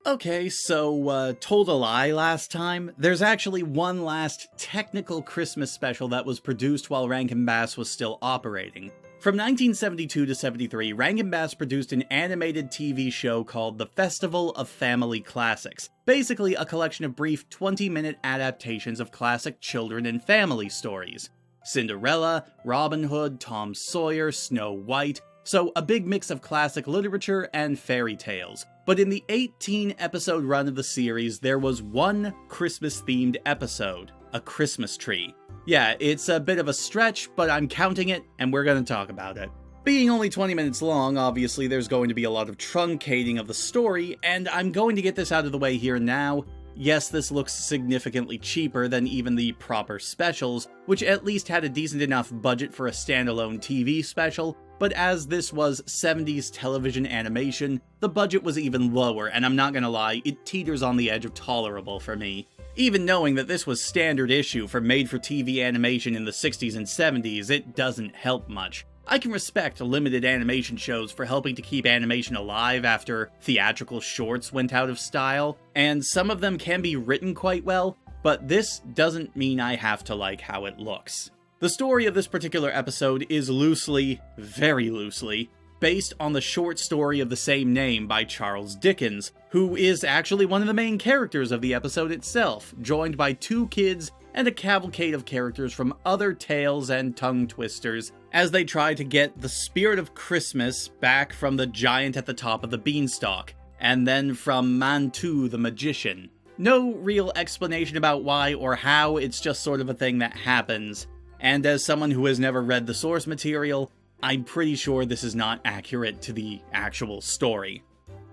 Okay, so, told a lie last time. There's actually one last technical Christmas special that was produced while Rankin Bass was still operating. From 1972 to 73, Rankin Bass produced an animated TV show called The Festival of Family Classics, basically a collection of brief 20-minute adaptations of classic children and family stories. Cinderella, Robin Hood, Tom Sawyer, Snow White, so a big mix of classic literature and fairy tales. But in the 18-episode run of the series, there was one Christmas-themed episode, a Christmas tree. Yeah, it's a bit of a stretch, but I'm counting it, and we're gonna talk about it. Being only 20 minutes long, obviously there's going to be a lot of truncating of the story, and I'm going to get this out of the way here now. Yes, this looks significantly cheaper than even the proper specials, which at least had a decent enough budget for a standalone TV special, but as this was 70s television animation, the budget was even lower, and I'm not gonna lie, it teeters on the edge of tolerable for me. Even knowing that this was standard issue for made-for-TV animation in the 60s and 70s, it doesn't help much. I can respect limited animation shows for helping to keep animation alive after theatrical shorts went out of style, and some of them can be written quite well, but this doesn't mean I have to like how it looks. The story of this particular episode is loosely, very loosely, based on the short story of the same name by Charles Dickens, who is actually one of the main characters of the episode itself, joined by two kids and a cavalcade of characters from other tales and tongue twisters as they try to get the spirit of Christmas back from the giant at the top of the beanstalk, and then from Mantu the magician. No real explanation about why or how, it's just sort of a thing that happens. And as someone who has never read the source material, I'm pretty sure this is not accurate to the actual story.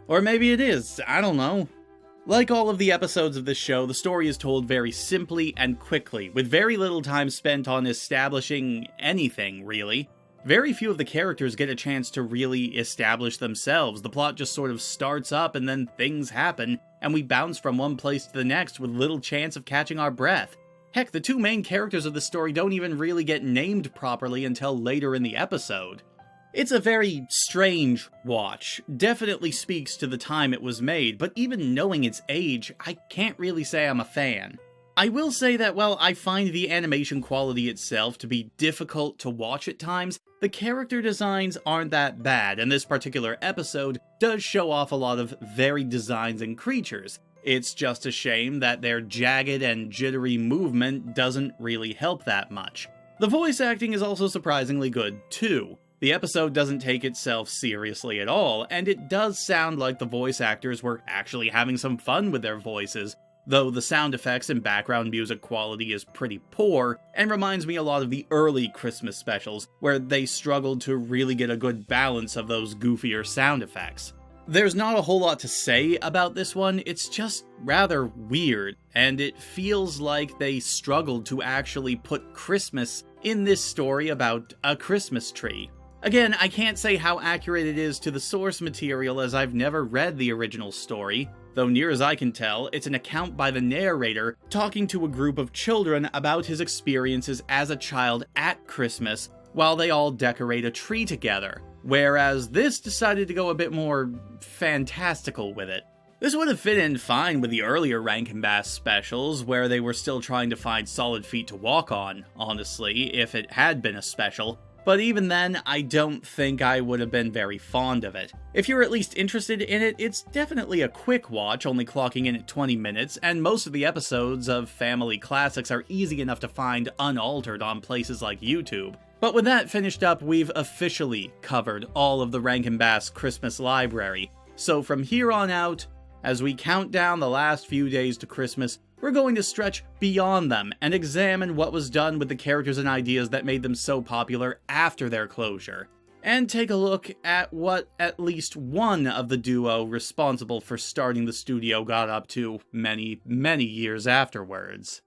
Or maybe it is, I don't know. Like all of the episodes of this show, the story is told very simply and quickly, with very little time spent on establishing anything, really. Very few of the characters get a chance to really establish themselves. The plot just sort of starts up and then things happen, and we bounce from one place to the next with little chance of catching our breath. Heck, the two main characters of the story don't even really get named properly until later in the episode. It's a very strange watch. Definitely speaks to the time it was made, but even knowing its age, I can't really say I'm a fan. I will say that while I find the animation quality itself to be difficult to watch at times, the character designs aren't that bad, and this particular episode does show off a lot of varied designs and creatures. It's just a shame that their jagged and jittery movement doesn't really help that much. The voice acting is also surprisingly good, too. The episode doesn't take itself seriously at all, and it does sound like the voice actors were actually having some fun with their voices, though the sound effects and background music quality is pretty poor, and reminds me a lot of the early Christmas specials, where they struggled to really get a good balance of those goofier sound effects. There's not a whole lot to say about this one, it's just rather weird, and it feels like they struggled to actually put Christmas in this story about a Christmas tree. Again, I can't say how accurate it is to the source material as I've never read the original story, though near as I can tell, it's an account by the narrator talking to a group of children about his experiences as a child at Christmas while they all decorate a tree together. Whereas this decided to go a bit more fantastical with it. This would have fit in fine with the earlier Rankin Bass specials, where they were still trying to find solid feet to walk on, honestly, if it had been a special. But even then, I don't think I would have been very fond of it. If you're at least interested in it, it's definitely a quick watch, only clocking in at 20 minutes, and most of the episodes of Family Classics are easy enough to find unaltered on places like YouTube. But with that finished up, we've officially covered all of the Rankin Bass Christmas library. So from here on out, as we count down the last few days to Christmas, we're going to stretch beyond them and examine what was done with the characters and ideas that made them so popular after their closure, and take a look at what at least one of the duo responsible for starting the studio got up to many, many years afterwards.